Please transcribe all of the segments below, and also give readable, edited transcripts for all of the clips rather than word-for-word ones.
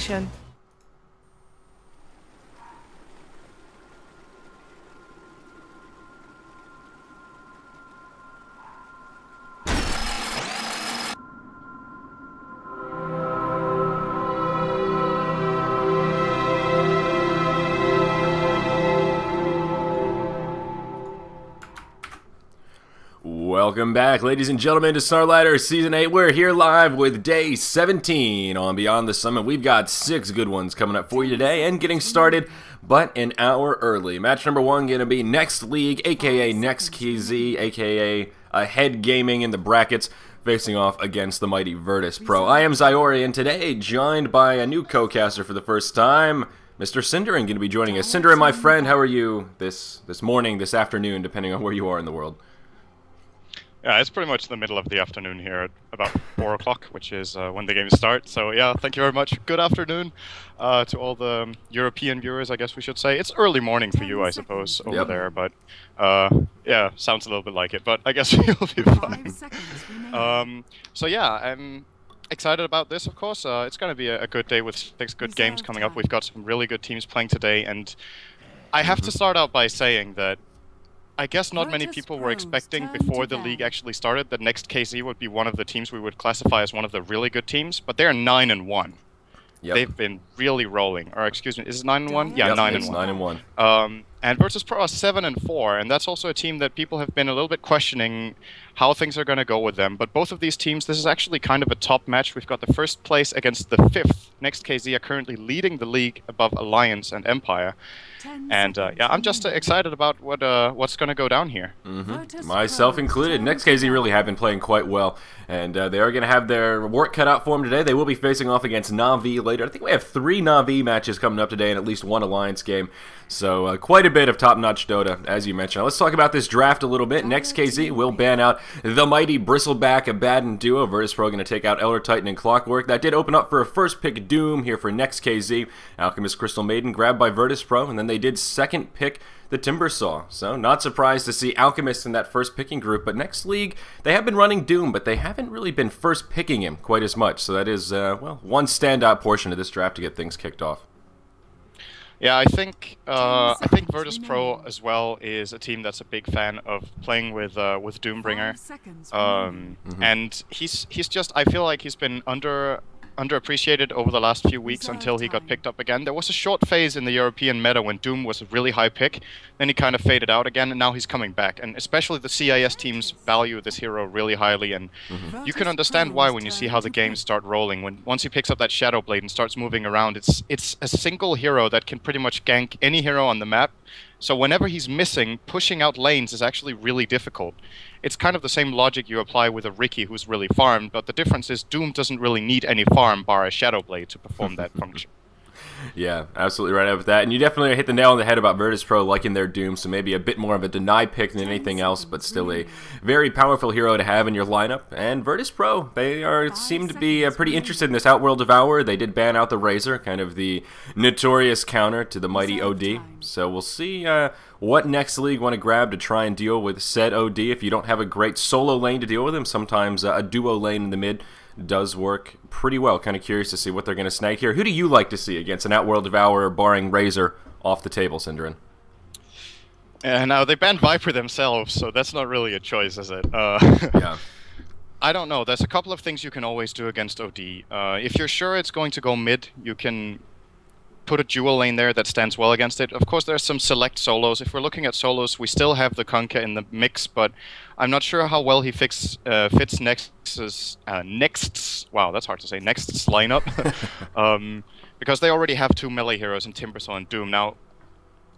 connection. Welcome back, ladies and gentlemen, to Starladder Season 8. We're here live with Day 17 on Beyond the Summit. We've got 6 good ones coming up for you today and getting started, but an hour early. Match number 1 going to be Next League, a.k.a. Next.KZ, a.k.a. Ahead Gaming in the brackets, facing off against the mighty Virtus Pro. I am Zyori, and today joined by a new co-caster for the first time, Mr. Cinderin, going to be joining us. Cinderin, my friend, how are you this morning, this afternoon, depending on where you are in the world? Yeah, it's pretty much the middle of the afternoon here at about 4 o'clock, which is when the games start. So yeah, thank you very much. Good afternoon to all the European viewers, I guess we should say. It's early morning for you, I suppose, over there, but yeah, sounds a little bit like it, but I guess you'll be fine. So yeah, I'm excited about this, of course. It's going to be a good day with 6 good games coming up. We've got some really good teams playing today, and I have to start out by saying that I guess not many people were expecting before the league actually started that Next.KZ would be one of the teams we would classify as one of the really good teams, but they're 9-1. Yep. They've been really rolling. Or excuse me, is it 9-1? Yeah, yep, 9-1. 9-1. And Virtus Pro are 7-4, and that's also a team that people have been a little bit questioning how things are going to go with them. But both of these teams, this is actually kind of a top match. We've got the first place against the 5th. Next.KZ are currently leading the league above Alliance and Empire. And yeah, I'm just excited about what's going to go down here. Myself included. Next.KZ really have been playing quite well, and they are going to have their work cut out for them today. They will be facing off against Na'Vi later. I think we have 3 Na'Vi matches coming up today and at least 1 Alliance game. So quite a bit of top-notch Dota, as you mentioned. Now, let's talk about this draft a little bit. Next.KZ will ban out the mighty Bristleback Abaddon duo. Virtus Pro going to take out Elder Titan and Clockwork. That did open up for a first pick Doom here for Next.KZ. Alchemist Crystal Maiden grabbed by Virtus Pro, and then they did second pick the Timbersaw. So not surprised to see Alchemist in that first picking group. But Next League, they have been running Doom, but they haven't really been first picking him quite as much. So that is, well, one standout portion of this draft to get things kicked off. Yeah, I think Virtus Pro as well is a team that's a big fan of playing with Doombringer, and he's just, I feel like he's been underappreciated over the last few weeks until he got picked up again. There was a short phase in the European meta when Doom was a really high pick, then he kind of faded out again, and now he's coming back. And especially the CIS teams value this hero really highly, and you can understand why when you see how the games start rolling. Once he picks up that Shadow Blade and starts moving around, it's a single hero that can pretty much gank any hero on the map. So whenever he's missing, pushing out lanes is actually really difficult. It's kind of the same logic you apply with a Riki who's really farmed, but the difference is Doom doesn't really need any farm bar a Shadow Blade to perform that function. Yeah, absolutely right with that. And you definitely hit the nail on the head about Virtus Pro liking their Doom, so maybe a bit more of a deny pick than anything else, but still a very powerful hero to have in your lineup. And Virtus Pro, they seem to be pretty interested in this Outworld Devourer. They did ban out the Razor, kind of the notorious counter to the mighty OD. So we'll see what Next League want to grab to try and deal with said OD. If you don't have a great solo lane to deal with him, sometimes a duo lane in the mid does work pretty well. Kind of curious to see what they're going to snag here. Who do you like to see against an Outworld Devourer barring Razor off the table, Cinderin? Now, they banned Viper themselves, so that's not really a choice, is it? Yeah. I don't know. There's a couple of things you can always do against OD. If you're sure it's going to go mid, you can put a dual lane there that stands well against it. Of course, there's some select solos. If we're looking at solos, we still have the Kunkka in the mix, but I'm not sure how well he fits Next's wow, that's hard to say, Next's lineup, because they already have 2 melee heroes in Timbersaw and Doom. Now,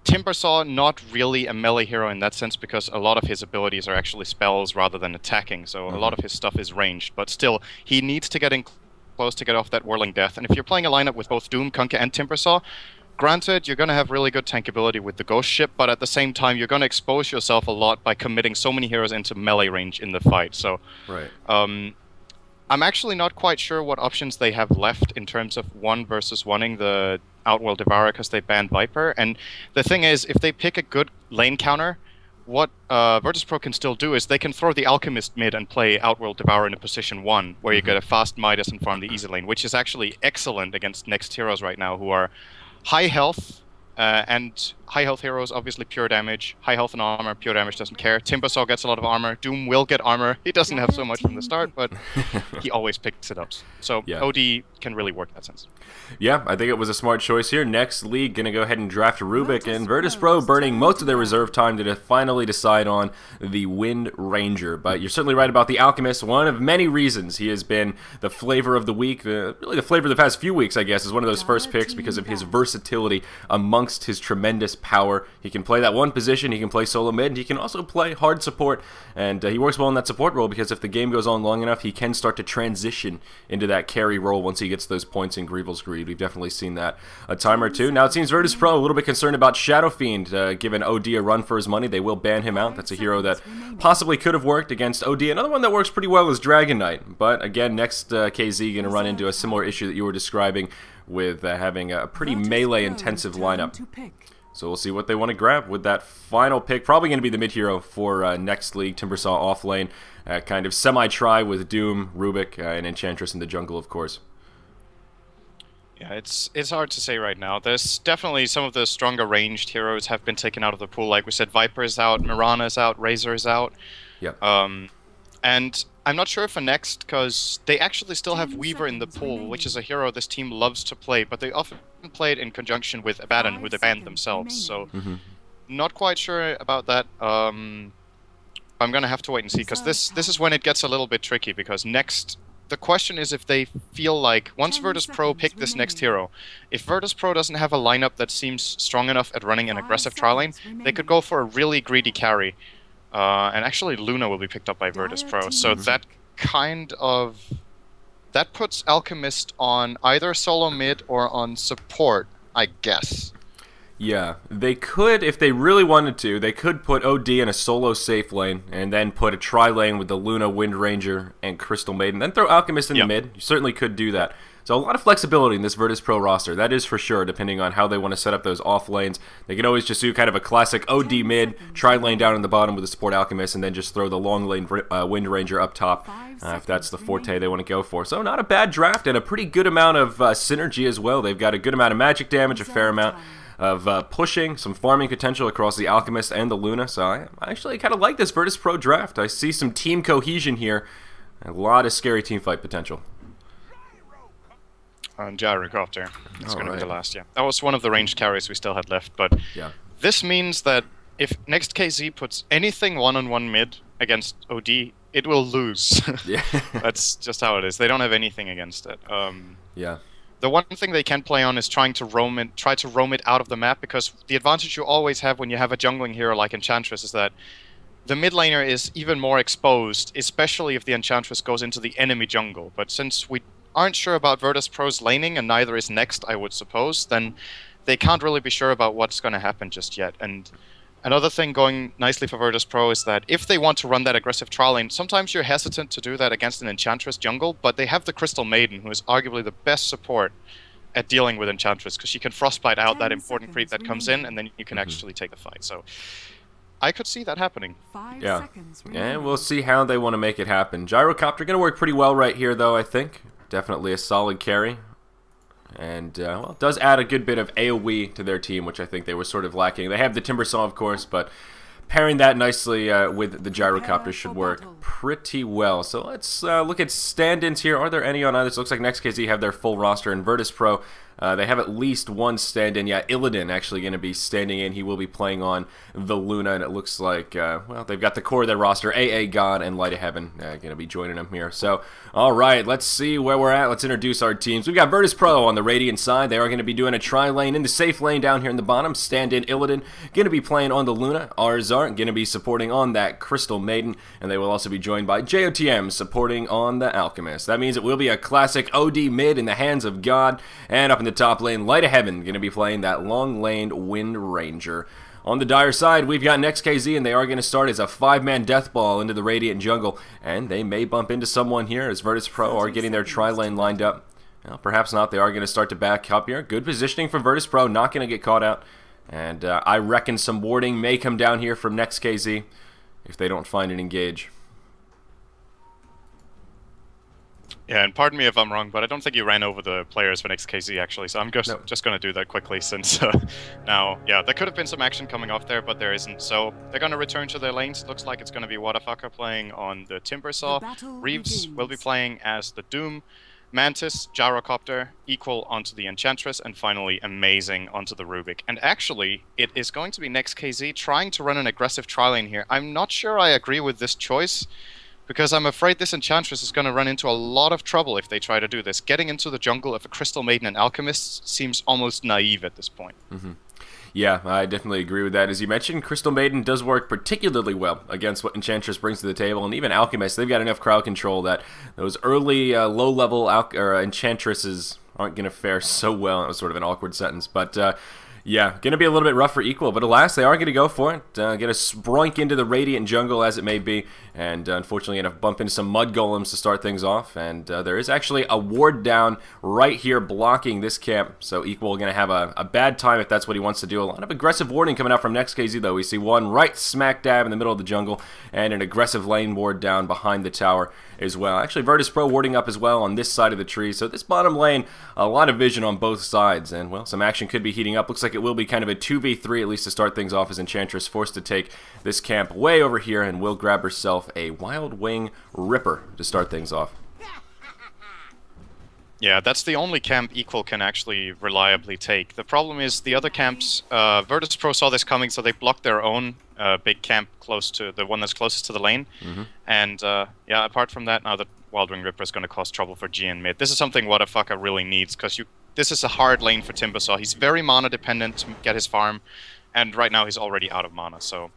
Timbersaw, not really a melee hero in that sense, because a lot of his abilities are actually spells rather than attacking, so a lot of his stuff is ranged, but still, he needs to get in close to get off that Whirling Death. And if you're playing a lineup with both Doom, Kunkka, and Timbersaw, granted, you're going to have really good tankability with the Ghost Ship, but at the same time, you're going to expose yourself a lot by committing so many heroes into melee range in the fight. So, right. I'm actually not quite sure what options they have left in terms of 1 versus 1ing the Outworld Devourer, because they banned Viper. And the thing is, if they pick a good lane counter, what Virtus Pro can still do is they can throw the Alchemist mid and play Outworld Devourer into position 1, where you get a fast Midas and farm the easy lane, which is actually excellent against next heroes right now, who are high health, and high health heroes, obviously pure damage. High health and armor, pure damage doesn't care. Timbersaw gets a lot of armor. Doom will get armor. He doesn't have so much from the start, but he always picks it up. So yeah. OD can really work in that sense. Yeah, I think it was a smart choice here. Next league, going to go ahead and draft Rubik, and Virtus Pro burning most of their reserve time to finally decide on the Wind Ranger. But you're certainly right about the Alchemist. One of many reasons he has been the flavor of the week, really the flavor of the past few weeks, I guess, is one of those first picks because of his versatility amongst his tremendous power. He can play that one position, he can play solo mid, and he can also play hard support, and he works well in that support role because if the game goes on long enough, he can start to transition into that carry role once he gets those points in Grievel's Greed. We've definitely seen that a time or two. Now it seems Virtus Pro a little bit concerned about Shadow Fiend, giving OD a run for his money. They will ban him out. That's a hero that possibly could have worked against OD. Another one that works pretty well is Dragon Knight, but again, Next.KZ going to run into a similar issue that you were describing with having a pretty melee-intensive lineup. So we'll see what they want to grab with that final pick. Probably going to be the mid-hero for next league. Timbersaw off lane. Kind of semi-try with Doom, Rubik, and Enchantress in the jungle, of course. Yeah, it's hard to say right now. There's definitely some of the stronger ranged heroes have been taken out of the pool. Like we said, Viper is out, Mirana is out, Razor is out. Yep. And I'm not sure for next, because they actually still have Weaver in the pool, which is a hero this team loves to play, but they often play it in conjunction with Abaddon, who they banned themselves. So, not quite sure about that. I'm gonna have to wait and see, because this is when it gets a little bit tricky, because next, the question is if they feel like, once Virtus Pro pick this next hero, if Virtus Pro doesn't have a lineup that seems strong enough at running an aggressive tri lane, they could go for a really greedy carry. And actually Luna will be picked up by Virtus Pro, so that puts Alchemist on either solo mid or on support, I guess. Yeah, they could, if they really wanted to, they could put OD in a solo safe lane, and then put a tri-lane with the Luna, Wind Ranger, and Crystal Maiden, then throw Alchemist in the mid. You certainly could do that. So a lot of flexibility in this Virtus Pro roster, that is for sure, depending on how they want to set up those off lanes. They can always just do kind of a classic OD mid, tri-lane down in the bottom with the support Alchemist, and then just throw the long lane Wind Ranger up top, if that's the forte they want to go for. So not a bad draft, and a pretty good amount of synergy as well. They've got a good amount of magic damage, a fair amount of pushing, some farming potential across the Alchemist and the Luna, so I actually kind of like this Virtus Pro draft. I see some team cohesion here, a lot of scary teamfight potential. Gyrocopter. It's going to be the last, That was one of the ranged carries we still had left, but this means that if Next.KZ puts anything one-on-one mid against OD, it will lose. That's just how it is. They don't have anything against it. The one thing they can play on is try to roam it out of the map, because the advantage you always have when you have a jungling hero like Enchantress is that the mid laner is even more exposed, especially if the Enchantress goes into the enemy jungle. But since we aren't sure about Virtus Pro's laning, and neither is Next, I would suppose, then they can't really be sure about what's going to happen just yet. And another thing going nicely for Virtus Pro is that if they want to run that aggressive tri lane, sometimes you're hesitant to do that against an Enchantress jungle, but they have the Crystal Maiden, who is arguably the best support at dealing with Enchantress, because she can frostbite out that important creep that comes in, and then you can actually take the fight. So I could see that happening. And we'll see how they want to make it happen. Gyrocopter going to work pretty well right here, though, I think. Definitely a solid carry. And, well, it does add a good bit of AoE to their team, which I think they were sort of lacking. They have the Timbersaw, of course, but pairing that nicely with the Gyrocopter should work pretty well. So let's look at stand-ins here. Are there any on others? Looks like Next.KZ have their full roster, and Virtus Pro, they have at least one stand-in. Yeah, Illidan actually going to be standing in. He will be playing on the Luna, and it looks like, well, they've got the core of their roster, AA God and Light of Heaven, going to be joining them here. So, all right, let's see where we're at. Let's introduce our teams. We've got Virtus Pro on the Radiant side. They are going to be doing a tri-lane in the safe lane down here in the bottom. Stand-in Illidan going to be playing on the Luna. ars-art going to be supporting on that Crystal Maiden, and they will also be joined by JOTM supporting on the Alchemist. That means it will be a classic OD mid in the hands of God, and up in the top lane, Light of Heaven going to be playing that long-laned Wind Ranger. On the Dire side, we've got Next.KZ, and they are going to start as a 5-man death ball into the Radiant jungle, and they may bump into someone here as Virtus Pro are getting their tri-lane lined up. Well, perhaps not. They are going to start to back up here. Good positioning from Virtus Pro, not going to get caught out. And I reckon some warding may come down here from Next.KZ if they don't find an engage. Yeah, and pardon me if I'm wrong, but I don't think you ran over the players for Next.KZ actually, so I'm just going to do that quickly since now, yeah, there could have been some action coming off there, but there isn't. So they're going to return to their lanes. Looks like it's going to be Wadafucker playing on the Timbersaw. Reeves will be playing as the Doom. Mantis, Gyrocopter, Equal onto the Enchantress, and finally Amazing onto the Rubik. And actually, it is going to be Next.KZ trying to run an aggressive tri-lane here. I'm not sure I agree with this choice, because I'm afraid this Enchantress is going to run into a lot of trouble if they try to do this. Getting into the jungle of a Crystal Maiden and Alchemist seems almost naive at this point. Yeah, I definitely agree with that. As you mentioned, Crystal Maiden does work particularly well against what Enchantress brings to the table, and even Alchemist, they've got enough crowd control that those early low-level Enchantresses aren't going to fare so well. That was sort of an awkward sentence, but yeah, going to be a little bit rough for Equal, but alas, they are going to go for it. Going to sproink into the Radiant jungle as it may be, and unfortunately going to bump into some Mud Golems to start things off, and there is actually a ward down right here blocking this camp, so Equal going to have a bad time if that's what he wants to do. A lot of aggressive warding coming out from Next.KZ though. We see one right smack dab in the middle of the jungle, and an aggressive lane ward down behind the tower as well. Actually, Virtus Pro warding up as well on this side of the tree, so this bottom lane, a lot of vision on both sides, and well, some action could be heating up. Looks like it will be kind of a 2v3 at least to start things off, as Enchantress forced to take this camp way over here and will grab herself a Wild Wing Ripper to start things off. Yeah, that's the only camp Equal can actually reliably take. The problem is the other camps, Virtus Pro saw this coming, so they blocked their own big camp close to the one that's closest to the lane. And yeah, apart from that, now the Wild Wing Ripper is going to cause trouble for GN mid. This is something Wadafucker really needs, because this is a hard lane for Timbersaw. He's very mana dependent to get his farm, and right now he's already out of mana, so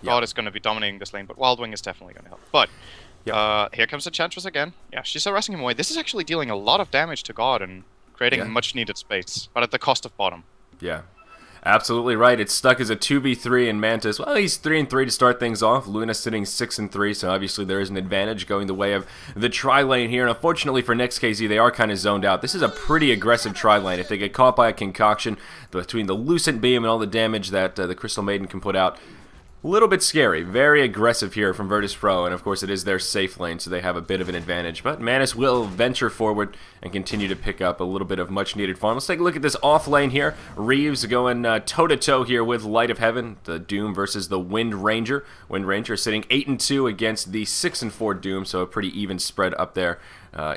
God is going to be dominating this lane, but Wild Wing is definitely going to help. But here comes Enchantress again. Yeah, she's harassing him away. This is actually dealing a lot of damage to God and creating much needed space, but at the cost of bottom. Yeah. Absolutely right. It's stuck as a 2v3 in Mantis. Well, he's 3-3 to start things off. Luna sitting 6-3, so obviously there is an advantage going the way of the tri-lane here. And unfortunately for Next.KZ, they are kind of zoned out. This is a pretty aggressive tri-lane. If they get caught by a concoction between the Lucent Beam and all the damage that the Crystal Maiden can put out, a little bit scary. Very aggressive here from Virtus Pro, and of course it is their safe lane, so they have a bit of an advantage. But Mantis will venture forward and continue to pick up a little bit of much-needed farm. Let's take a look at this off lane here. Reeves going toe-to-toe here with Light of Heaven, the Doom versus the Wind Ranger. Wind Ranger sitting 8-2 against the 6-4 Doom, so a pretty even spread up there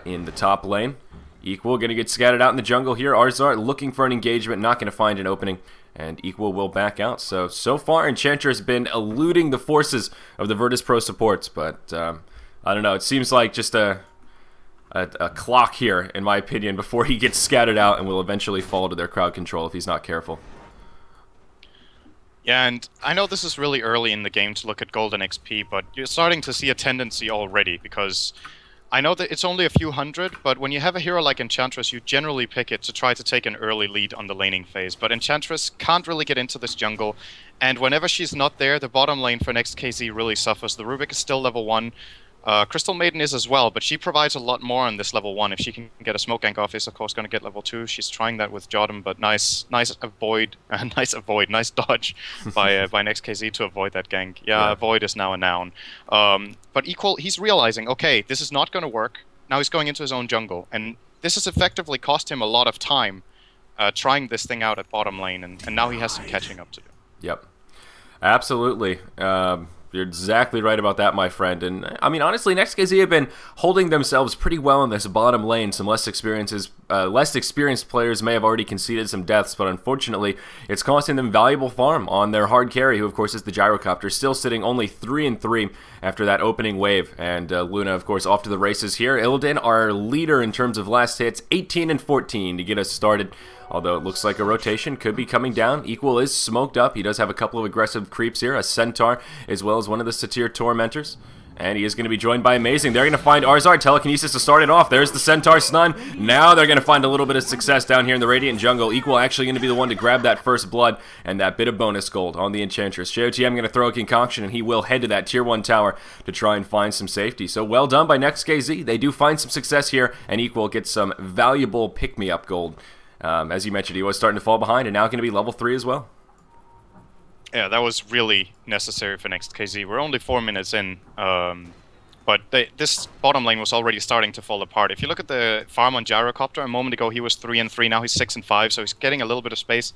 in the top lane. Equal going to get scattered out in the jungle here. ars-art looking for an engagement, not going to find an opening. And Equal will back out. So far, Enchantress has been eluding the forces of the Virtus Pro supports, but I don't know. It seems like just a clock here, in my opinion, before he gets scattered out and will eventually fall to their crowd control if he's not careful. Yeah, and I know this is really early in the game to look at Golden XP, but you're starting to see a tendency already, because I know that it's only a few hundred, but when you have a hero like Enchantress, you generally pick it to try to take an early lead on the laning phase. But Enchantress can't really get into this jungle, and whenever she's not there, the bottom lane for Next.KZ really suffers. The Rubik is still level 1. Crystal Maiden is as well, but she provides a lot more on this level 1. If she can get a smoke gank off, is of course going to get level 2. She's trying that with Jodam, but nice dodge by Next.KZ to avoid that gank. Yeah, avoid is now a noun. But Equal, he's realizing, okay, this is not going to work. Now he's going into his own jungle, and this has effectively cost him a lot of time trying this thing out at bottom lane, and now he has some catching up to do. Yep, absolutely. You're exactly right about that, my friend. And I mean, honestly, Next.KZ have been holding themselves pretty well in this bottom lane. Some less experienced players may have already conceded some deaths, but unfortunately, it's costing them valuable farm on their hard carry, who of course is the Gyrocopter, still sitting only 3-3 after that opening wave. And Luna, of course, off to the races here. Illidan, our leader in terms of last hits, 18-14 to get us started. Although it looks like a rotation could be coming down. Equal is smoked up. He does have a couple of aggressive creeps here, a Centaur, as well as one of the Satyr Tormentors. And he is going to be joined by Amazing. They're going to find ars-art telekinesis to start it off. There's the Centaur stun. Now they're going to find a little bit of success down here in the Radiant Jungle. Equal actually going to be the one to grab that first blood and that bit of bonus gold on the Enchantress. JOTM going to throw a concoction, and he will head to that Tier 1 tower to try and find some safety. So well done by Next.KZ. They do find some success here, and Equal gets some valuable pick-me-up gold. As you mentioned, he was starting to fall behind, and now going to be level 3 as well. Yeah, that was really necessary for Next.KZ. We're only 4 minutes in, but this bottom lane was already starting to fall apart. If you look at the farm on Gyrocopter, a moment ago he was 3 and 3, now he's 6 and 5, so he's getting a little bit of space.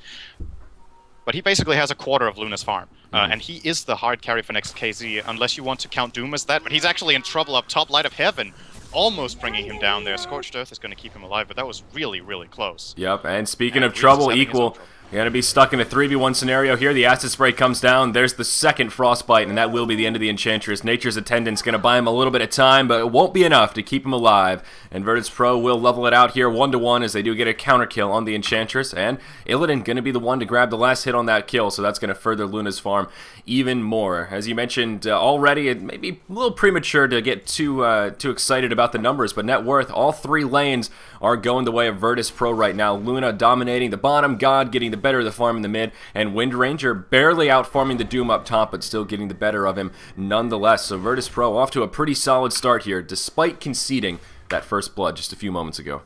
But he basically has a quarter of Luna's farm, and he is the hard carry for Next.KZ, unless you want to count Doom as that. But he's actually in trouble up top. Light of Heaven almost bringing him down there. Scorched Earth is going to keep him alive, but that was really, really close. Yep, and speaking of trouble, Equal, you're going to be stuck in a 3v1 scenario here. The Acid Spray comes down. There's the second Frostbite, and that will be the end of the Enchantress. Nature's Attendant's going to buy him a little bit of time, but it won't be enough to keep him alive. And Virtus Pro will level it out here 1-1 as they do get a counter kill on the Enchantress. And Illidan going to be the one to grab the last hit on that kill, so that's going to further Luna's farm even more. As you mentioned already, it may be a little premature to get too excited about the numbers, but net worth, all 3 lanes are going the way of Virtus Pro right now. Luna dominating the bottom, God getting the better of the farm in the mid, and Wind Ranger barely out-farming the Doom up top, but still getting the better of him nonetheless. So Virtus Pro off to a pretty solid start here, despite conceding that first blood just a few moments ago.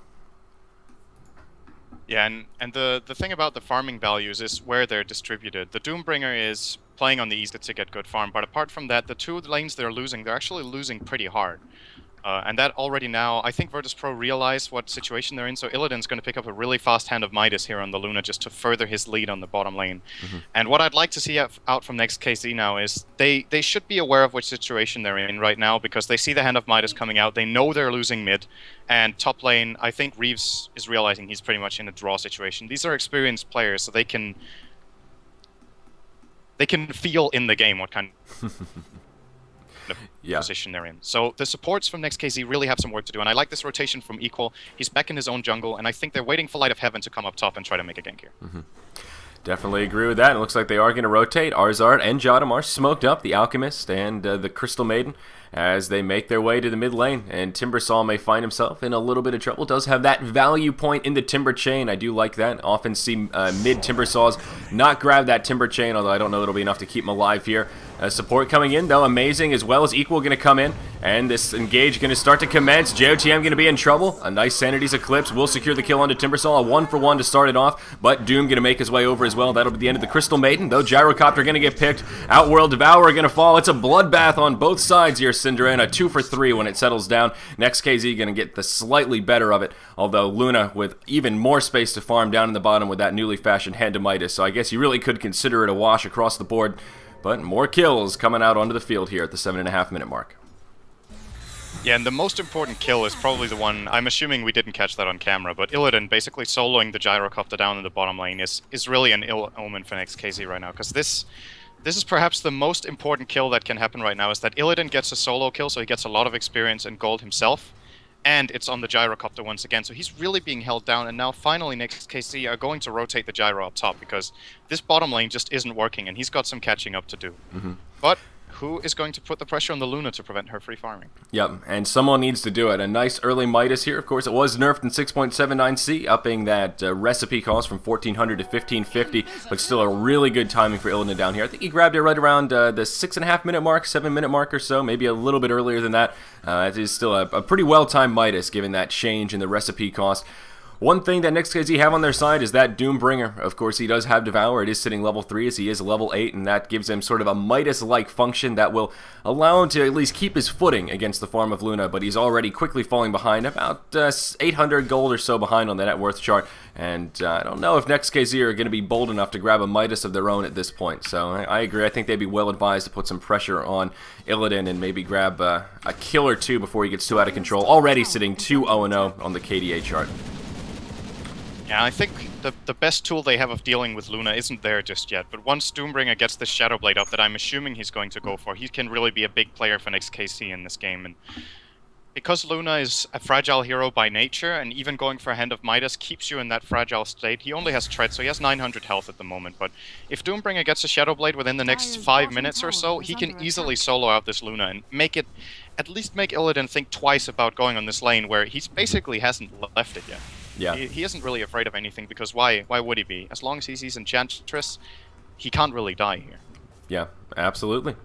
Yeah, and the thing about the farming values is where they're distributed. The Doombringer is playing on the east to get good farm, but apart from that, the 2 lanes they're actually losing pretty hard. And that already now, I think Virtus Pro realize what situation they're in, so Illidan's going to pick up a really fast Hand of Midas here on the Luna just to further his lead on the bottom lane. And what I'd like to see out from Next.KZ now is they should be aware of which situation they're in right now, because they see the Hand of Midas coming out, they know they're losing mid, and top lane, I think Reeves is realizing he's pretty much in a draw situation. These are experienced players, so they can feel in the game what kind of position they're in. So the supports from Next.KZ really have some work to do, and I like this rotation from Equal. He's back in his own jungle, and I think they're waiting for Light of Heaven to come up top and try to make a gank here. Definitely agree with that. It looks like they are going to rotate. ars-art and Jottam are smoked up, the Alchemist and the Crystal Maiden, as they make their way to the mid lane. And Timbersaw may find himself in a little bit of trouble. Does have that value point in the Timber Chain. I do like that. Often see mid Timbersaws not grab that Timber Chain, although I don't know it'll be enough to keep him alive here. Support coming in, though, amazing, as well as Equal going to come in. And this engage going to start to commence. JOTM going to be in trouble. A nice Sanity's Eclipse will secure the kill onto Timbersaw. A 1-for-1 to start it off, but Doom going to make his way over as well. That'll be the end of the Crystal Maiden, though Gyrocopter going to get picked. Outworld Devourer going to fall. It's a bloodbath on both sides here, Syndra, and a 2-for-3 when it settles down. Next.KZ going to get the slightly better of it, although Luna with even more space to farm down in the bottom with that newly fashioned Hand of Midas. So I guess you really could consider it a wash across the board. But more kills coming out onto the field here at the 7.5-minute mark. Yeah, and the most important kill is probably the one, I'm assuming we didn't catch that on camera, but Illidan basically soloing the Gyrocopter down in the bottom lane is really an ill omen for Next.KZ right now, because this is perhaps the most important kill that can happen right now, is that Illidan gets a solo kill, so he gets a lot of experience and gold himself, and it's on the Gyrocopter once again, so he's really being held down, and now finally Next.KZ are going to rotate the Gyro up top, because this bottom lane just isn't working, and he's got some catching up to do. But who is going to put the pressure on the Luna to prevent her free farming? Yep, and someone needs to do it. A nice early Midas here. Of course, it was nerfed in 6.79C, upping that recipe cost from 1400 to 1550, but still a really good timing for Illidan down here. I think he grabbed it right around the 6.5-minute mark, 7-minute mark or so, maybe a little bit earlier than that. It is still a pretty well-timed Midas, given that change in the recipe cost. One thing that Next.KZ have on their side is that Doombringer. Of course, he does have Devour. It is sitting level 3 as he is level 8, and that gives him sort of a Midas-like function that will allow him to at least keep his footing against the farm of Luna, but he's already quickly falling behind, about 800 gold or so behind on the net worth chart, and I don't know if Next.KZ are going to be bold enough to grab a Midas of their own at this point, so I agree. I think they'd be well advised to put some pressure on Illidan and maybe grab a kill or two before he gets too out of control, already sitting 2-0-0 on the KDA chart. Yeah, I think the best tool they have of dealing with Luna isn't there just yet, but once Doombringer gets the Shadow Blade up that I'm assuming he's going to go for, he can really be a big player for Next.KZ in this game, and because Luna is a fragile hero by nature, and even going for a Hand of Midas keeps you in that fragile state. He only has Tread, so he has 900 health at the moment, but if Doombringer gets a Shadow Blade within the next 5 minutes or so, he can easily solo out this Luna and at least make Illidan think twice about going on this lane where he basically hasn't left it yet. Yeah. He isn't really afraid of anything, because why would he be? As long as he sees Enchantress, he can't really die here. Yeah, absolutely.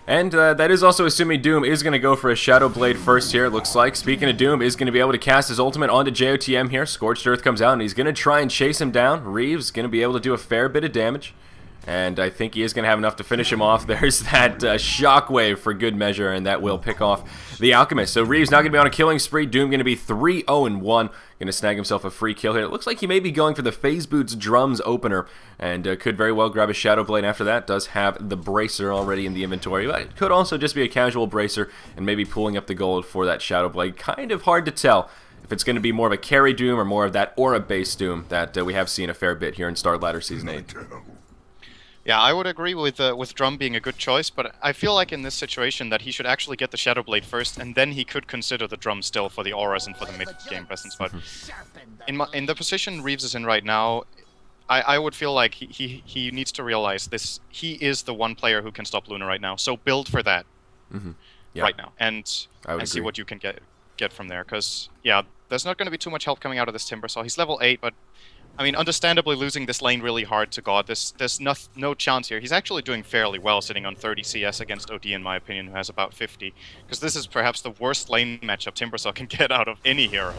And that is also assuming Doom is going to go for a Shadow Blade first here, it looks like. Speaking of Doom, is going to be able to cast his ultimate onto JOTM here. Scorched Earth comes out, and he's going to try and chase him down. Reeves going to be able to do a fair bit of damage. And I think he is going to have enough to finish him off. There's that shockwave for good measure, and that will pick off the Alchemist. So Reeves now going to be on a killing spree. Doom going to be 3-0-1. Going to snag himself a free kill here. It looks like he may be going for the Phase Boots Drums opener, and could very well grab a Shadow Blade after that. Does have the Bracer already in the inventory, but it could also just be a casual Bracer and maybe pulling up the gold for that Shadow Blade. Kind of hard to tell if it's going to be more of a carry Doom or more of that aura-based Doom that we have seen a fair bit here in Starladder Season 8. Yeah, I would agree with Drum being a good choice, but I feel like in this situation that he should actually get the Shadow Blade first, and then he could consider the Drum still for the auras and for the mid-game presence. But in the position Reeves is in right now, I would feel like he needs to realize this. He is the one player who can stop Luna right now, so build for that right now, and see what you can get from there. Because yeah, there's not going to be too much help coming out of this Timbersaw. He's level 8, but I mean, understandably losing this lane really hard to God. There's no chance here. He's actually doing fairly well, sitting on 30 CS against OD, in my opinion, who has about 50. Because this is perhaps the worst lane matchup Timbersaw can get out of any hero.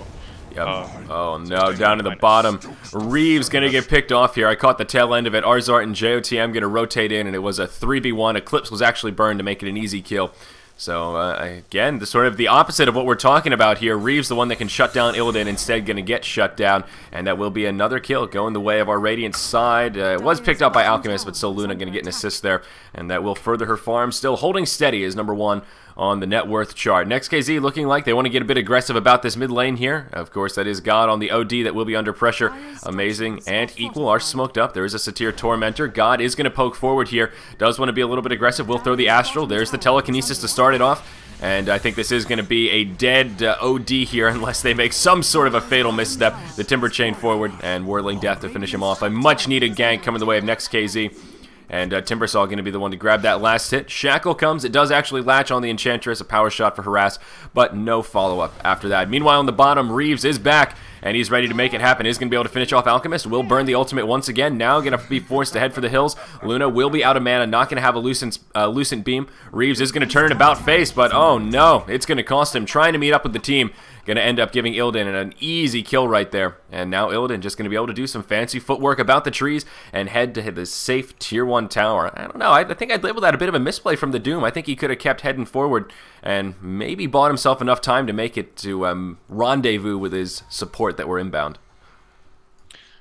Yep. Oh no, down to the bottom. Reeves gonna get picked off here. I caught the tail end of it. ars-art and JOTM gonna rotate in, and it was a 3v1. Eclipse was actually burned to make it an easy kill. So, again, the sort of the opposite of what we're talking about here. Reeves, the one that can shut down Illidan, instead going to get shut down. And that will be another kill going the way of our Radiant side. It was picked up by Alchemist, but still Luna going to get an assist there. And that will further her farm. Still holding steady as #1 on the net worth chart. Next.KZ looking like they want to get a bit aggressive about this mid lane here. Of course, that is God on the OD that will be under pressure. Amazing and Equal are smoked up. There is a Satyr Tormentor. God is going to poke forward here. Does want to be a little bit aggressive. Will throw the Astral. There's the Telekinesis to start it off. And I think this is going to be a dead OD here unless they make some sort of a fatal misstep. The Timber Chain forward and Whirling Death to finish him off. A much needed gank coming the way of Next.KZ. And Timbersaw going to be the one to grab that last hit. Shackle comes. It does actually latch on the Enchantress. A power shot for Harass, but no follow-up after that. Meanwhile, on the bottom, Reeves is back, and he's ready to make it happen. He's going to be able to finish off Alchemist. Will burn the ultimate once again. Now going to be forced to head for the hills. Luna will be out of mana. Not going to have a Lucent Beam. Reeves is going to turn it about face, but oh no. It's going to cost him trying to meet up with the team. Going to end up giving Illidan an easy kill right there. And now Illidan just going to be able to do some fancy footwork about the trees and head to the safe Tier 1 tower. I don't know. I think I'd label that a bit of a misplay from the Doom. I think he could have kept heading forward and maybe bought himself enough time to make it to rendezvous with his support that were inbound.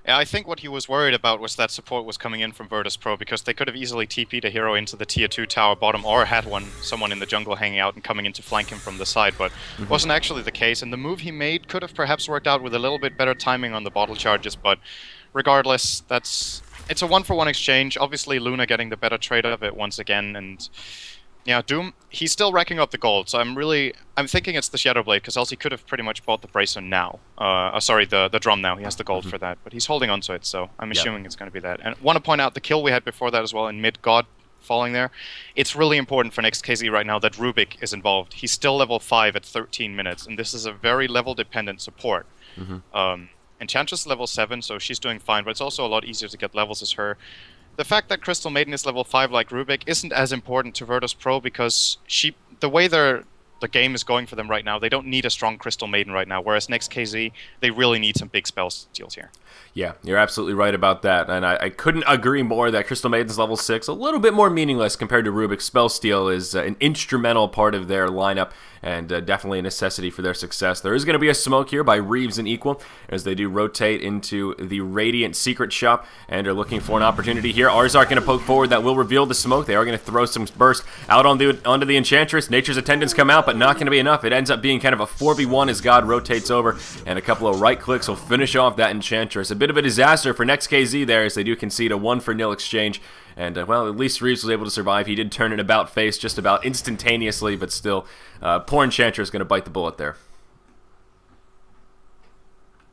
Yeah, I think what he was worried about was that support was coming in from Virtus.pro, because they could have easily TP'd a hero into the Tier 2 tower bottom, or had someone in the jungle hanging out and coming in to flank him from the side, but wasn't actually the case, and the move he made could have perhaps worked out with a little bit better timing on the bottle charges, but regardless, it's a 1-for-1 exchange. Obviously Luna getting the better trade of it once again, and yeah, Doom, he's still racking up the gold, so I'm thinking it's the Shadow Blade, because else he could have pretty much bought the Bracer now. Sorry, the Drum now. He has the gold for that, but he's holding on to it, so I'm assuming it's going to be that. And I want to point out the kill we had before that as well in mid, God falling there. It's really important for Next.KZ right now that Rubik is involved. He's still level 5 at 13 minutes, and this is a very level-dependent support. Enchantress is level 7, so she's doing fine, but it's also a lot easier to get levels as her. The fact that Crystal Maiden is level 5 like Rubik isn't as important to Virtus.pro, because the way the game is going for them right now, they don't need a strong Crystal Maiden right now, whereas Next.KZ, they really need some big spell steals here. Yeah, you're absolutely right about that, and I couldn't agree more that Crystal Maiden's level 6, a little bit more meaningless compared to Rubik. Spell Steal is an instrumental part of their lineup, and definitely a necessity for their success. There is going to be a smoke here by Reeves and Equal, as they do rotate into the Radiant Secret Shop, and are looking for an opportunity here. ars-art going to poke forward, that will reveal the smoke. They are going to throw some burst out onto the Enchantress. Nature's Attendants come out, but not going to be enough. It ends up being kind of a 4v1 as God rotates over, and a couple of right clicks will finish off that Enchantress. A bit of a disaster for Next.KZ there, as they do concede a 1-for-0 exchange. And, well, at least Reeves was able to survive. He did turn it about face just about instantaneously, but still, poor Enchantress is going to bite the bullet there.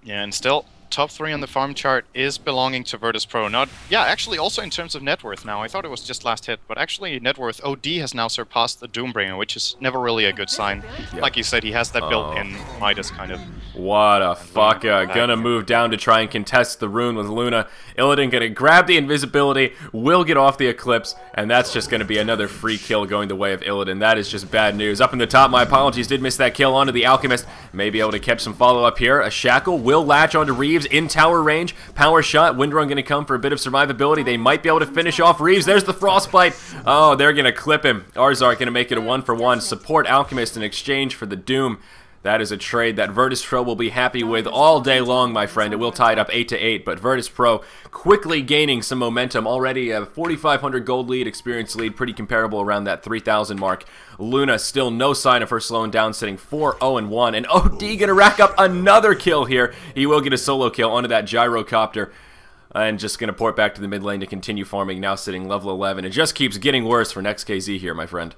Yeah, and still, top 3 on the farm chart is belonging to Virtus.pro. Actually, also in terms of net worth now. I thought it was just last hit, but actually net worth, OD has now surpassed the Doombringer, which is never really a good sign. Yeah. Like you said, he has that built-in Midas kind of. What a fucker. Gonna move down to try and contest the rune with Luna. Illidan gonna grab the invisibility, will get off the Eclipse, and that's just gonna be another free kill going the way of Illidan. That is just bad news. Up in the top, my apologies, did miss that kill onto the Alchemist. May be able to catch some follow-up here. A Shackle will latch onto Reeves. Reeves in tower range. Power shot. Windrun going to come for a bit of survivability. They might be able to finish off Reeves. There's the Frostbite. Oh, they're going to clip him. ars-art going to make it a 1-for-1. Support Alchemist in exchange for the Doom. That is a trade that Virtus Pro will be happy with all day long, my friend. It will tie it up 8-8, but Virtus Pro quickly gaining some momentum. Already a 4,500 gold lead, experience lead, pretty comparable around that 3,000 mark. Luna still no sign of her slowing down, sitting 4-0-1. And OD gonna rack up another kill here. He will get a solo kill onto that gyrocopter. And just gonna port back to the mid lane to continue farming, now sitting level 11. It just keeps getting worse for Next.KZ here, my friend.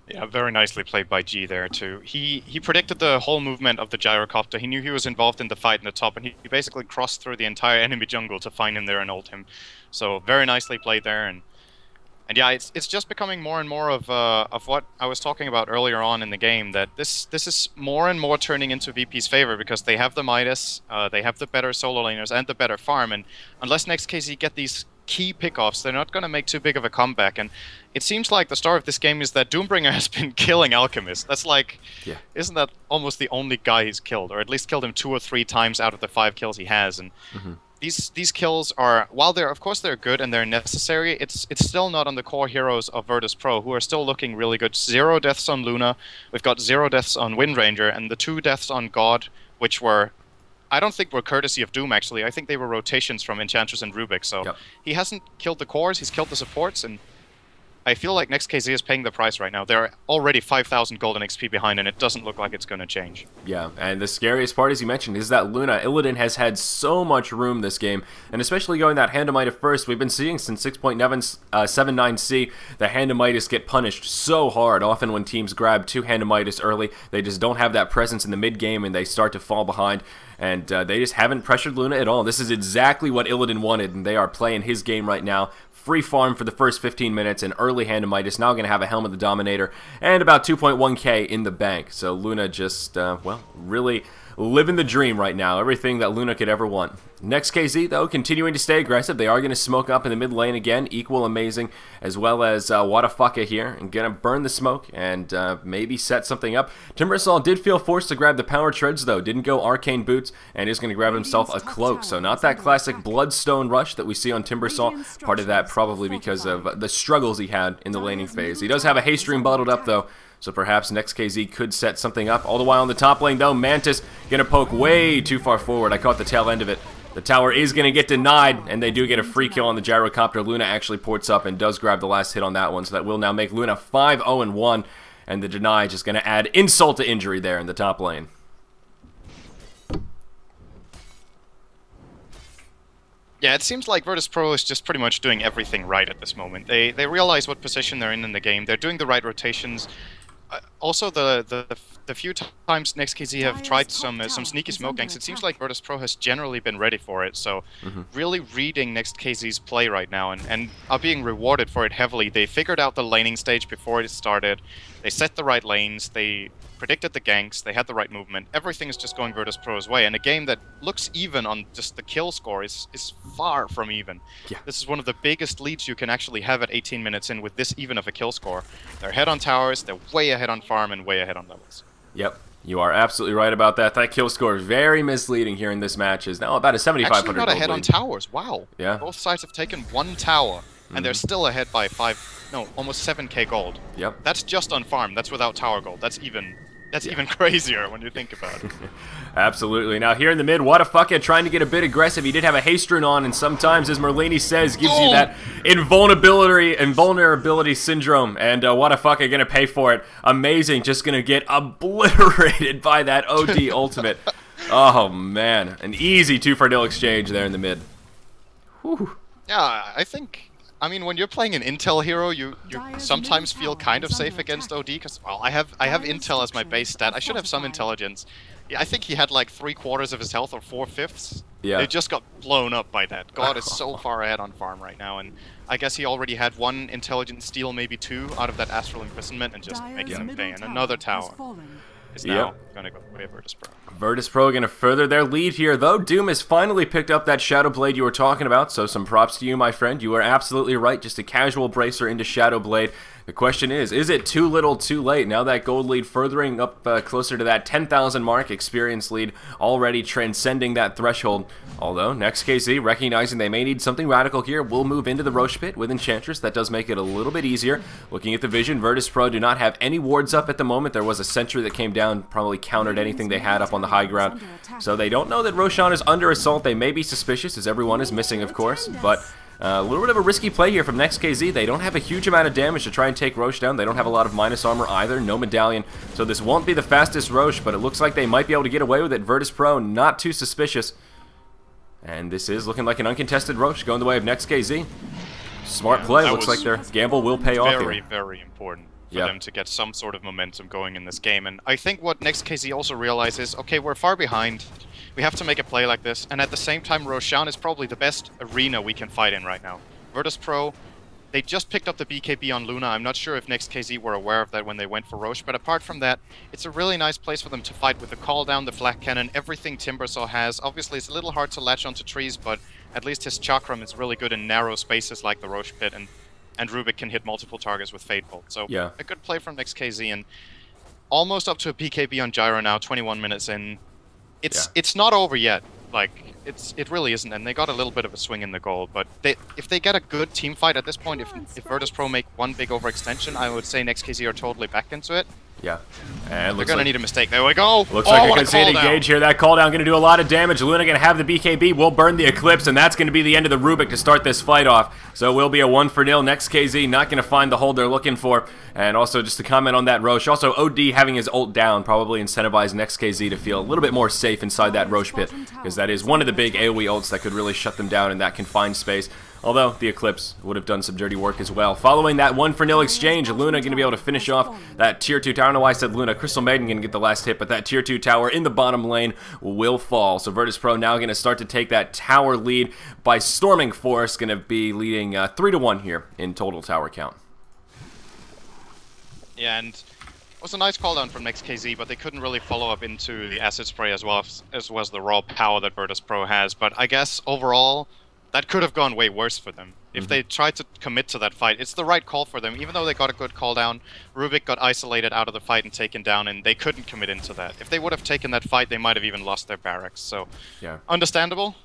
Yeah, very nicely played by G there, too. He predicted the whole movement of the gyrocopter. He knew he was involved in the fight in the top, and he basically crossed through the entire enemy jungle to find him there and ult him. So, very nicely played there, and yeah, it's just becoming more and more of what I was talking about earlier on in the game, that this is more and more turning into VP's favor, because they have the Midas, they have the better solo laners, and the better farm, and unless Next.KZ get these key pickoffs, they're not going to make too big of a comeback. And it seems like the story of this game is that Doombringer has been killing Alchemist. That's like, yeah. Isn't that almost the only guy he's killed, or at least killed him 2 or 3 times out of the 5 kills he has? And these kills are, while they're of course they're good and they're necessary, it's still not on the core heroes of Virtus Pro, who are still looking really good. 0 deaths on Luna, we've got 0 deaths on Windranger, and the 2 deaths on God, which were, I don't think were courtesy of Doom, actually. I think they were rotations from Enchantress and Rubik. So he hasn't killed the cores, he's killed the supports, and I feel like Next.KZ is paying the price right now. They're already 5,000 golden XP behind, and it doesn't look like it's going to change. Yeah, and the scariest part, as you mentioned, is that Luna. Illidan has had so much room this game, and especially going that Hand-of-Might at first, we've been seeing since 6.79C, the Hand-of-Mights get punished so hard. Often when teams grab 2 Hand-of-Mights early, they just don't have that presence in the mid-game, and they start to fall behind. And they just haven't pressured Luna at all. This is exactly what Illidan wanted, and they are playing his game right now. Free farm for the first 15 minutes, and early Hand-of-Might now going to have a Helm of the Dominator and about 2.1k in the bank. So Luna just, well, really living the dream right now. Everything that Luna could ever want. Next.KZ, though, continuing to stay aggressive. They are going to smoke up in the mid lane again. Equal amazing, as well as Wadafaka here. And going to burn the smoke and maybe set something up. Timbersaw did feel forced to grab the power treads, though. Didn't go arcane boots, and is going to grab himself a cloak. So not that classic bloodstone rush that we see on Timbersaw. Part of that probably because of the struggles he had in the laning phase. He does have a haste stream bottled up, though. So perhaps Next.KZ could set something up. All the while on the top lane, though, Mantis going to poke way too far forward. I caught the tail end of it. The tower is going to get denied, and they do get a free kill on the gyrocopter. Luna actually ports up and does grab the last hit on that one, so that will now make Luna 5-0-1, and the deny just going to add insult to injury there in the top lane. Yeah, it seems like Virtus Pro is just pretty much doing everything right at this moment. They realize what position they're in the game. They're doing the right rotations. Also, the few times Next.KZ have tried some sneaky smoke ganks, it seems like Virtus Pro has generally been ready for it. So, really reading Next.KZ's play right now, and are being rewarded for it heavily. They figured out the laning stage before it started. They set the right lanes. They predicted the ganks. They had the right movement. Everything is just going Virtus Pro's way. And a game that looks even on just the kill score is far from even. Yeah. This is one of the biggest leads you can actually have at 18 minutes in with this even of a kill score. They're ahead on towers, they're way ahead on farm, and way ahead on levels. Yep. You are absolutely right about that. That kill score is very misleading here in this match. Is now about a 7,500 actually not ahead on towers. Wow. Yeah. Both sides have taken 1 tower, and they're still ahead by almost 7k gold. Yep. That's just on farm. That's without tower gold. That's even crazier when you think about it. Absolutely. Now here in the mid, Wadafaka trying to get a bit aggressive. He did have a haste rune on, and sometimes, as Merlini says, gives you that invulnerability syndrome, and Wadafaka going to pay for it. Amazing. Just going to get obliterated by that OD ultimate. Oh, man. An easy 2-for-0 exchange there in the mid. Whew. Yeah, I mean, when you're playing an intel hero, you sometimes feel kind of safe against OD, because, well, I have intel as my base stat. I should have some intelligence. Yeah, I think he had like 3/4 of his health, or 4/5. Yeah. It just got blown up by that. God is so far ahead on farm right now, and I guess he already had 1 intelligent steal, maybe 2, out of that astral imprisonment, and just making him pay. And another tower is now going to go away Virtus Pro. Virtus Pro going to further their lead here, though. Doom has finally picked up that Shadow Blade you were talking about, so some props to you, my friend. You are absolutely right. Just a casual bracer into Shadow Blade. The question is it too little too late? Now that gold lead furthering up closer to that 10,000 mark, experience lead already transcending that threshold. Although, Next.KZ, recognizing they may need something radical here, will move into the Roche pit with Enchantress. That does make it a little bit easier. Looking at the vision, Virtus.Pro do not have any wards up at the moment. There was a sentry that came down, probably countered anything they had up on the high ground. So they don't know that Roshan is under assault. They may be suspicious, as everyone is missing, of course, but a little bit of a risky play here from Next.KZ. They don't have a huge amount of damage to try and take Roche down. They don't have a lot of minus armor either, no medallion. So this won't be the fastest Roche, but it looks like they might be able to get away with it. Virtus.Pro not too suspicious. And this is looking like an uncontested Roche going the way of Next.KZ. Smart play. Looks like their gamble will pay off here. Very important for them to get some sort of momentum going in this game. And I think what Next.KZ also realizes, okay, we're far behind. We have to make a play like this, and at the same time, Roshan is probably the best arena we can fight in right now. Virtus.Pro, they just picked up the BKB on Luna. I'm not sure if Next.KZ were aware of that when they went for Roche, but apart from that, it's a really nice place for them to fight with the call down, the flak cannon, everything Timbersaw has. Obviously, it's a little hard to latch onto trees, but at least his chakram is really good in narrow spaces like the Roche pit, and Rubik can hit multiple targets with Fade Bolt. So, a good play from Next.KZ, and almost up to a BKB on Gyro now, 21 minutes in. It's not over yet. Like, it really isn't, and they got a little bit of a swing in the goal, but if they get a good team fight at this point, if Virtus.Pro make one big overextension, I would say Next.KZ are totally back into it. Yeah. And they're going to need a mistake. There we go! Looks like a conceded engage here. That cooldown going to do a lot of damage. Luna going to have the BKB, will burn the Eclipse, and that's going to be the end of the Rubik to start this fight off. So it will be a 1-0. Next.KZ not going to find the hold they're looking for. And also, just to comment on that Roche, also OD having his ult down probably incentivized Next.KZ to feel a little bit more safe inside that Roche pit, because that is one of the big AoE ults that could really shut them down in that confined space. Although, the Eclipse would have done some dirty work as well. Following that 1-0 exchange, Luna going to be able to finish off that Tier 2 tower. I don't know why I said Luna. Crystal Maiden going to get the last hit, but that Tier 2 tower in the bottom lane will fall. So Virtus.Pro now going to start to take that tower lead by storming force. Going to be leading 3-1 here in total tower count. Yeah, and it was a nice call down from Next.KZ, but they couldn't really follow up into the acid spray as well as the raw power that Virtus.Pro has. But I guess overall, that could have gone way worse for them. If they tried to commit to that fight, it's the right call for them. Even though they got a good call down, Rubik got isolated out of the fight and taken down, and they couldn't commit into that. If they would have taken that fight, they might have even lost their barracks. So, understandable.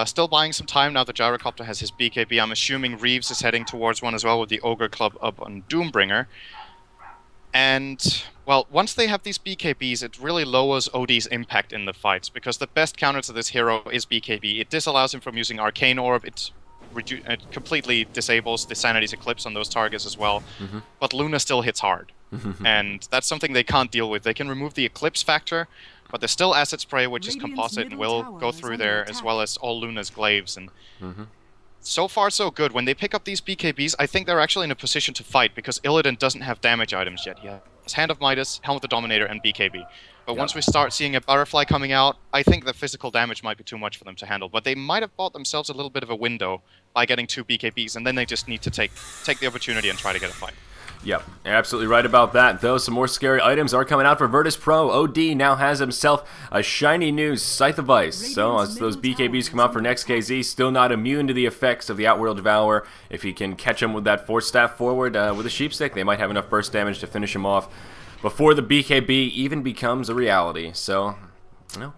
Still buying some time now. The Gyrocopter has his BKB. I'm assuming Reeves is heading towards one as well with the Ogre Club up on Doombringer. And, well, once they have these BKBs, it really lowers OD's impact in the fights, because the best counter to this hero is BKB. It disallows him from using Arcane Orb, it completely disables the Sanity's Eclipse on those targets as well, but Luna still hits hard. And that's something they can't deal with. They can remove the Eclipse factor, but there's still Acid Spray, which is composite and will go through there, as well as all Luna's glaives. And so far, so good. When they pick up these BKBs, I think they're actually in a position to fight, because Illidan doesn't have damage items yet. He has Hand of Midas, Helm of the Dominator, and BKB. But once we start seeing a Butterfly coming out, I think the physical damage might be too much for them to handle. But they might have bought themselves a little bit of a window by getting 2 BKBs, and then they just need to take the opportunity and try to get a fight. Yep, absolutely right about that. Though some more scary items are coming out for Virtus.Pro. OD now has himself a shiny new Scythe of Ice. So as those BKBs come out for Next.KZ, still not immune to the effects of the Outworld Devourer. If he can catch him with that Force Staff forward with a Sheepstick, they might have enough burst damage to finish him off before the BKB even becomes a reality. So,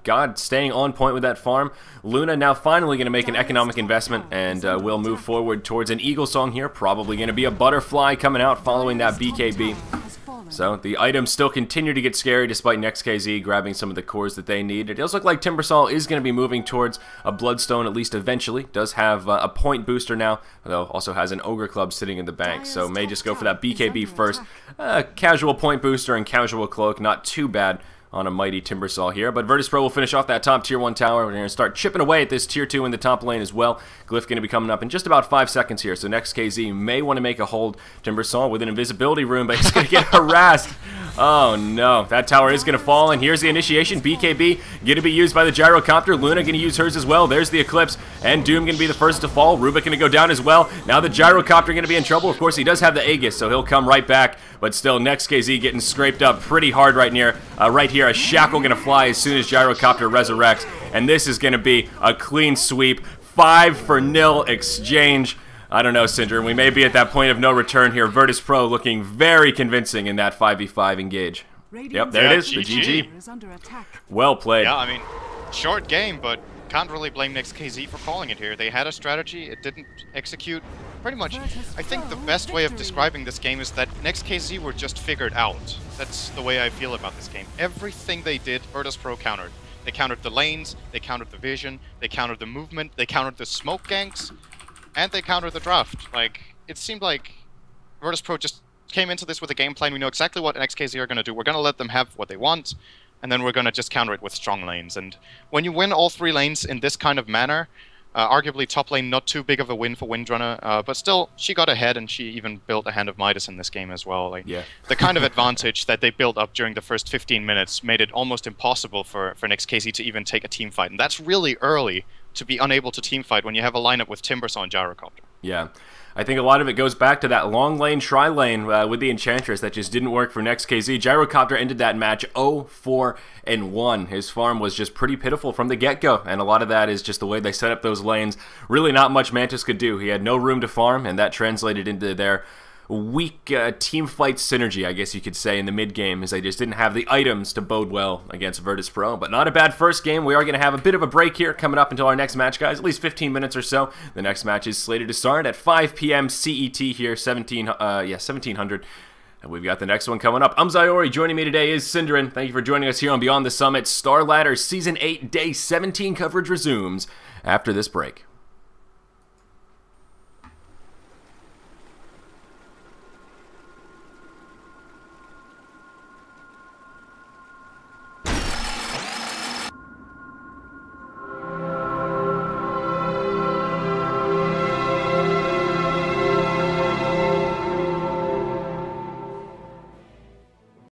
God staying on point with that farm. Luna now finally going to make an economic investment, and will move forward towards an Eagle Song here. Probably going to be a Butterfly coming out following that BKB. So the items still continue to get scary despite Next.KZ grabbing some of the cores that they need. It does look like Timbersaw is going to be moving towards a Bloodstone at least eventually. Does have a point booster now, though also has an Ogre Club sitting in the bank. So may just go for that BKB first. Casual point booster and casual cloak, not too bad on a mighty Timbersaw here. But Virtus.Pro will finish off that top Tier 1 tower. We're going to start chipping away at this Tier 2 in the top lane as well. Glyph going to be coming up in just about 5 seconds here, so Next.KZ may want to make a hold. Timbersaw with an invisibility rune, but he's going to get harassed. Oh no, that tower is going to fall, and here's the initiation. BKB going to be used by the Gyrocopter. Luna going to use hers as well. There's the Eclipse, and Doom going to be the first to fall. Rubik going to go down as well. Now the Gyrocopter going to be in trouble. Of course, he does have the Aegis, so he'll come right back, but still Next.KZ getting scraped up pretty hard right here. A Shackle going to fly as soon as Gyrocopter resurrects, and this is going to be a clean sweep. 5-0 exchange. I don't know, Syndrome. We may be at that point of no return here. Virtus Pro looking very convincing in that 5v5 engage. Yep, there it is. The GG. Well played. Yeah, I mean, short game, but can't really blame Next.KZ for calling it here. They had a strategy, it didn't execute. Pretty much, I think the best way of describing this game is that Next.KZ were just figured out. That's the way I feel about this game. Everything they did, Virtus Pro countered. They countered the lanes, they countered the vision, they countered the movement, they countered the smoke ganks, and they countered the draft. Like, it seemed like Virtus Pro just came into this with a game plan. We know exactly what Next.KZ are going to do. We're going to let them have what they want, and then we're going to just counter it with strong lanes. And when you win all 3 lanes in this kind of manner, arguably top lane not too big of a win for Windrunner, but still, she got ahead, and she even built a Hand of Midas in this game as well. Like, yeah. The kind of advantage that they built up during the first 15 minutes made it almost impossible for Next.KZ to even take a team fight. And that's really early to be unable to team fight when you have a lineup with Timbersaw and Gyrocopter. Yeah. I think a lot of it goes back to that long lane, tri lane with the Enchantress that just didn't work for Next.KZ. Gyrocopter ended that match 0-4-1. His farm was just pretty pitiful from the get-go, and a lot of that is just the way they set up those lanes. Really not much Mantis could do. He had no room to farm, and that translated into their weak team fight synergy, I guess you could say, in the mid-game, as they just didn't have the items to bode well against Virtus Pro. But not a bad first game. We are going to have a bit of a break here coming up until our next match, guys, at least 15 minutes or so. The next match is slated to start at 5 p.m. CET here, 1700. And we've got the next one coming up. I'm Zyori. Joining me today is Synderen. Thank you for joining us here on Beyond the Summit. Starladder Season 8, Day 17 coverage resumes after this break.